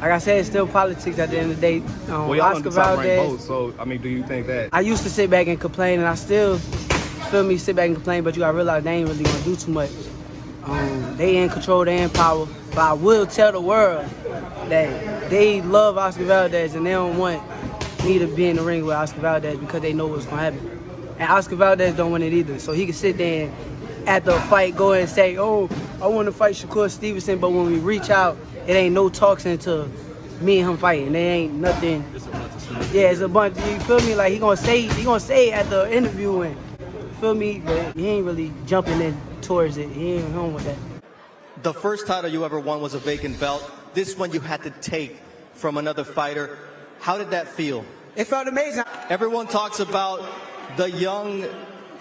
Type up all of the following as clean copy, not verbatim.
like I said, it's still politics at the end of the day. Well, y'all Oscar Valdez. both, so I mean, do you think that? I used to sit back and complain, and I still sit back and complain, but you gotta realize they ain't really gonna do too much. They in control, they in power. But I will tell the world that they love Oscar Valdez and they don't want me to be in the ring with Oscar Valdez because they know what's gonna happen. And Oscar Valdez don't want it either. So he can sit there and at the fight go and say, oh, I want to fight Shakur Stevenson, but when we reach out, it ain't no talks until me and him fighting. There ain't nothing. It's a bunch of stuff. Yeah, it's a bunch. You feel me? Like he gonna say it at the interview, and you feel me? But he ain't really jumping in towards it. He ain't home with that. The first title you ever won was a vacant belt. This one you had to take from another fighter. How did that feel? It felt amazing. Everyone talks about the young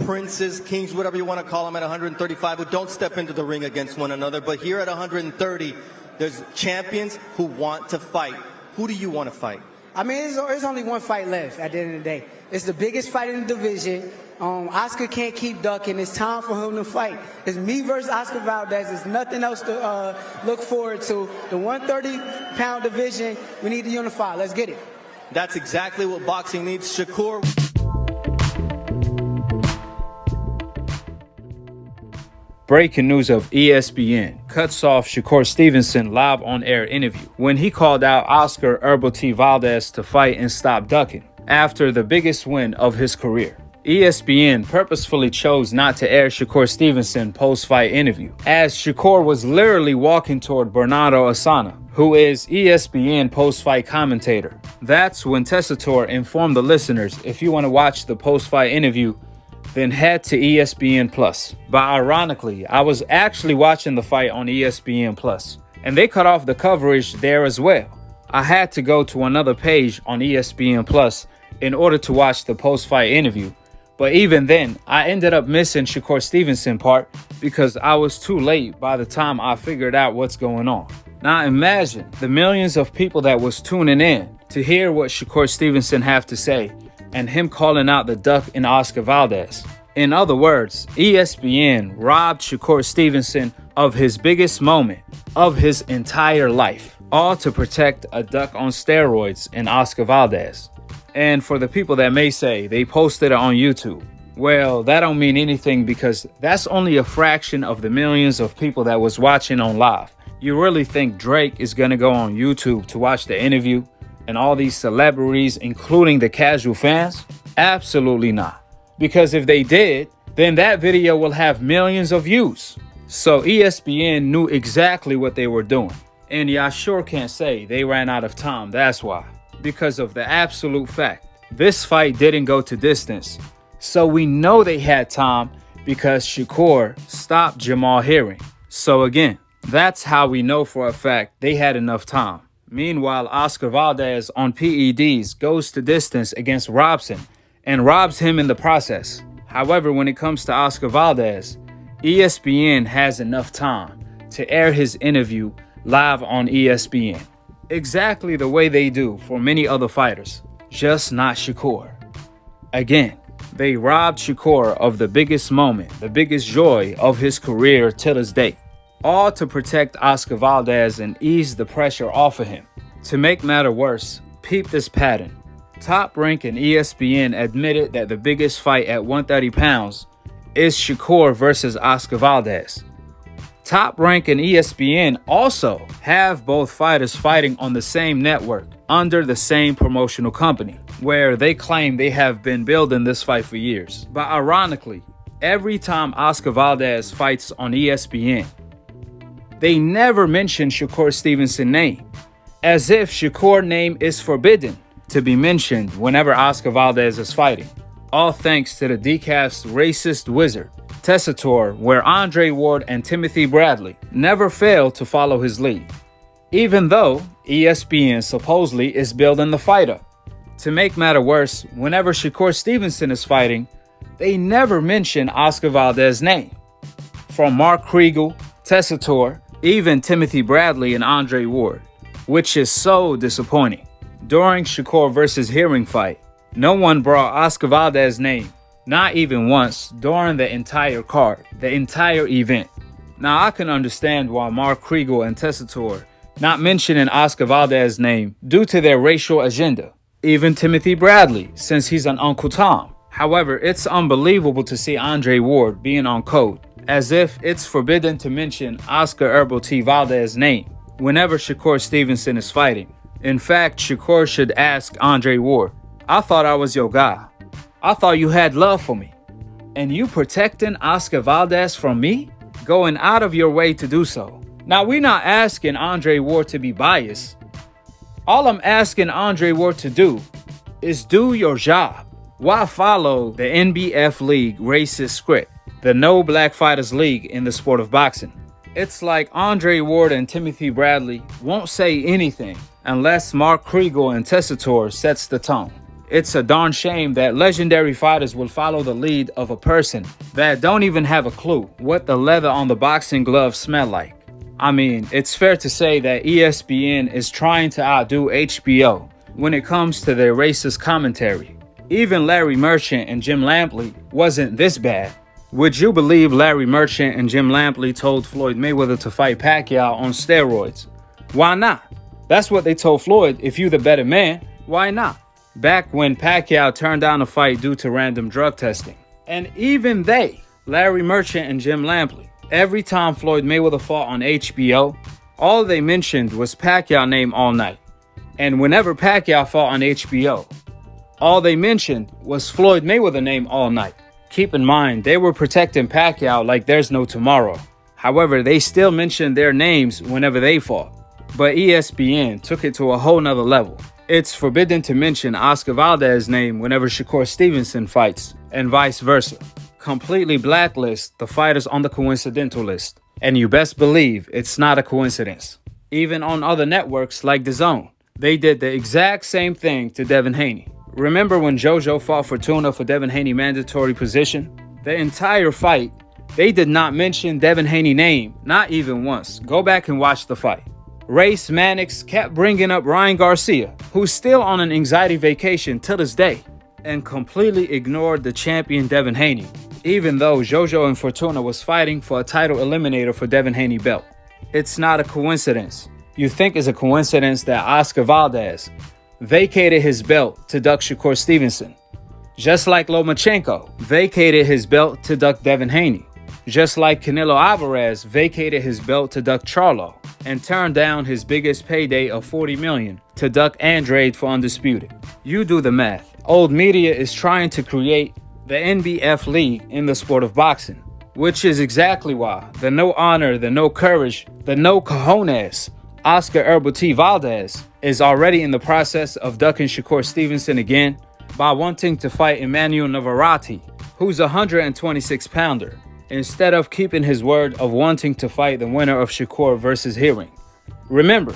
princes, kings, whatever you want to call them at 135 who don't step into the ring against one another. But here at 130, there's champions who want to fight. Who do you want to fight? I mean, there's only one fight left at the end of the day. It's the biggest fight in the division. Oscar can't keep ducking. It's time for him to fight. It's me versus Oscar Valdez. There's nothing else to look forward to. The 130-pound division, we need to unify. Let's get it. That's exactly what boxing needs. Shakur. Breaking news of ESPN cuts off Shakur Stevenson live on-air interview when he called out Oscar Herbal T. Valdez to fight and stop ducking after the biggest win of his career. ESPN purposefully chose not to air Shakur Stevenson post-fight interview, as Shakur was literally walking toward Bernardo Asana, who is ESPN post-fight commentator. That's when Tessitore informed the listeners, if you want to watch the post-fight interview, then head to ESPN Plus. But ironically, I was actually watching the fight on ESPN Plus, and they cut off the coverage there as well. I had to go to another page on ESPN Plus in order to watch the post-fight interview. But even then, I ended up missing Shakur Stevenson part because I was too late by the time I figured out what's going on. Now imagine the millions of people that was tuning in to hear what Shakur Stevenson have to say and him calling out the duck in Oscar Valdez. In other words, ESPN robbed Shakur Stevenson of his biggest moment of his entire life, all to protect a duck on steroids in Oscar Valdez. And for the people that may say they posted it on YouTube, well, that don't mean anything because that's only a fraction of the millions of people that was watching on live. You really think Drake is gonna go on YouTube to watch the interview and all these celebrities, including the casual fans? Absolutely not. Because if they did, then that video will have millions of views. So ESPN knew exactly what they were doing. And y'all sure can't say they ran out of time, that's why. Because of the absolute fact, this fight didn't go to distance. So we know they had time because Shakur stopped Jamal Herring. So again, that's how we know for a fact they had enough time. Meanwhile, Oscar Valdez on PEDs goes to distance against Robson and robs him in the process. However, when it comes to Oscar Valdez, ESPN has enough time to air his interview live on ESPN. Exactly the way they do for many other fighters, just not Shakur. Again, they robbed Shakur of the biggest moment, the biggest joy of his career till this day. All to protect Oscar Valdez and ease the pressure off of him. To make matter worse, peep this pattern. Top Rank and ESPN admitted that the biggest fight at 130 pounds is Shakur versus Oscar Valdez. Top Rank and ESPN also have both fighters fighting on the same network under the same promotional company, where they claim they have been building this fight for years. But ironically, every time Oscar Valdez fights on ESPN, they never mention Shakur Stevenson's name, as if Shakur's name is forbidden to be mentioned whenever Oscar Valdez is fighting. All thanks to the DCAF's racist wizard, Tessitore, where Andre Ward and Timothy Bradley never failed to follow his lead, even though ESPN supposedly is building the fight up. To make matter worse, whenever Shakur Stevenson is fighting, they never mention Oscar Valdez's name. From Mark Kriegel, Tessitore, even Timothy Bradley and Andre Ward, which is so disappointing. During Shakur versus Herring fight, no one brought Oscar Valdez's name, not even once, during the entire card, the entire event. Now I can understand why Mark Kriegel and Tessitore not mentioning Oscar Valdez's name due to their racial agenda. Even Timothy Bradley, since he's an Uncle Tom. However, it's unbelievable to see Andre Ward being on code, as if it's forbidden to mention Oscar Herbal T. Valdez's name whenever Shakur Stevenson is fighting. In fact, Shakur should ask Andre Ward, I thought I was your guy. I thought you had love for me. And you protecting Oscar Valdez from me? Going out of your way to do so. Now, we're not asking Andre Ward to be biased. All I'm asking Andre Ward to do is do your job. Why follow the NBF League racist script, the No Black Fighters League in the sport of boxing? It's like Andre Ward and Timothy Bradley won't say anything unless Mark Kriegel and Tessitore sets the tone. It's a darn shame that legendary fighters will follow the lead of a person that don't even have a clue what the leather on the boxing gloves smell like. I mean, it's fair to say that ESPN is trying to outdo HBO when it comes to their racist commentary. Even Larry Merchant and Jim Lampley wasn't this bad. Would you believe Larry Merchant and Jim Lampley told Floyd Mayweather to fight Pacquiao on steroids? Why not? That's what they told Floyd. If you're the better man, why not? Back when Pacquiao turned down a fight due to random drug testing. And even they, Larry Merchant and Jim Lampley, every time Floyd Mayweather fought on HBO, all they mentioned was Pacquiao name all night. And whenever Pacquiao fought on HBO, all they mentioned was Floyd Mayweather name all night. Keep in mind, they were protecting Pacquiao like there's no tomorrow. However, they still mentioned their names whenever they fought. But ESPN took it to a whole nother level. It's forbidden to mention Oscar Valdez's name whenever Shakur Stevenson fights, and vice versa. Completely blacklist the fighters on the coincidental list. And you best believe it's not a coincidence. Even on other networks like DAZN, they did the exact same thing to Devin Haney. Remember when JoJo fought Fortuna for Devin Haney's mandatory position? The entire fight, they did not mention Devin Haney's name, not even once. Go back and watch the fight. Race Mannix kept bringing up Ryan Garcia, who's still on an anxiety vacation till this day, and completely ignored the champion Devin Haney, even though JoJo and Fortuna was fighting for a title eliminator for Devin Haney belt. It's not a coincidence. You think it's a coincidence that Oscar Valdez vacated his belt to duck Shakur Stevenson, just like Lomachenko vacated his belt to duck Devin Haney, just like Canelo Alvarez vacated his belt to duck Charlo and turned down his biggest payday of $40 million to duck Andrade for Undisputed. You do the math. Old media is trying to create the NBF League in the sport of boxing, which is exactly why the no honor, the no courage, the no cojones Oscar Herbal T. Valdez is already in the process of ducking Shakur Stevenson again by wanting to fight Emmanuel Navarrete, who's a 126-pounder, instead of keeping his word of wanting to fight the winner of Shakur versus Herring. Remember,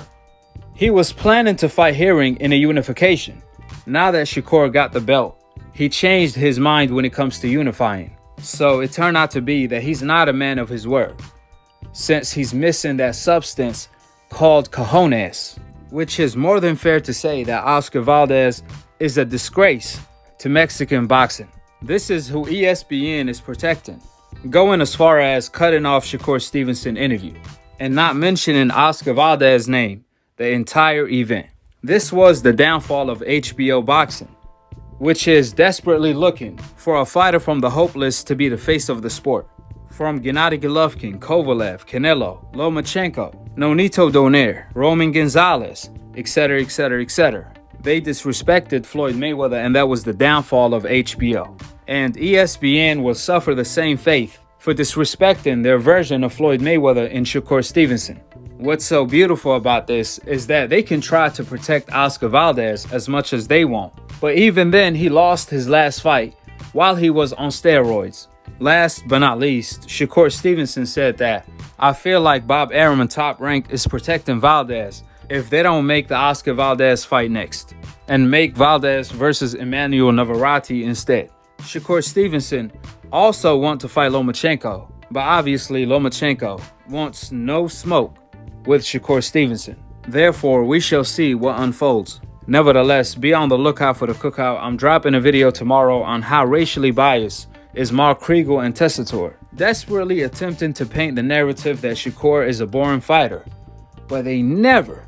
he was planning to fight Herring in a unification. Now that Shakur got the belt, he changed his mind when it comes to unifying. So it turned out to be that he's not a man of his word, since he's missing that substance called cojones, which is more than fair to say that Oscar Valdez is a disgrace to Mexican boxing. This is who ESPN is protecting, going as far as cutting off Shakur Stevenson interview and not mentioning Oscar Valdez's name the entire event. This was the downfall of HBO boxing, which is desperately looking for a fighter from the hopeless to be the face of the sport. From Gennady Golovkin, Kovalev, Canelo, Lomachenko, Nonito Donaire, Roman Gonzalez, etc., etc., etc. They disrespected Floyd Mayweather, and that was the downfall of HBO. And ESPN will suffer the same fate for disrespecting their version of Floyd Mayweather in Shakur Stevenson. What's so beautiful about this is that they can try to protect Oscar Valdez as much as they want. But even then, he lost his last fight while he was on steroids. Last but not least, Shakur Stevenson said that, I feel like Bob Arum and Top Rank is protecting Valdez if they don't make the Oscar Valdez fight next and make Valdez versus Emmanuel Navarrete instead. Shakur Stevenson also wants to fight Lomachenko, but obviously Lomachenko wants no smoke with Shakur Stevenson. Therefore, we shall see what unfolds. Nevertheless, be on the lookout for the cookout. I'm dropping a video tomorrow on how racially biased is Mark Kriegel and Tessitore, desperately attempting to paint the narrative that Shakur is a boring fighter, but they never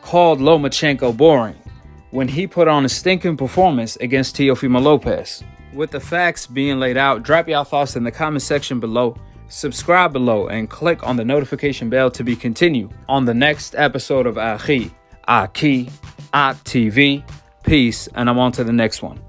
called Lomachenko boring when he put on a stinking performance against Teofimo Lopez. With the facts being laid out, drop your thoughts in the comment section below, subscribe below, and click on the notification bell to be continued on the next episode of Akhi, TV. Peace, and I'm on to the next one.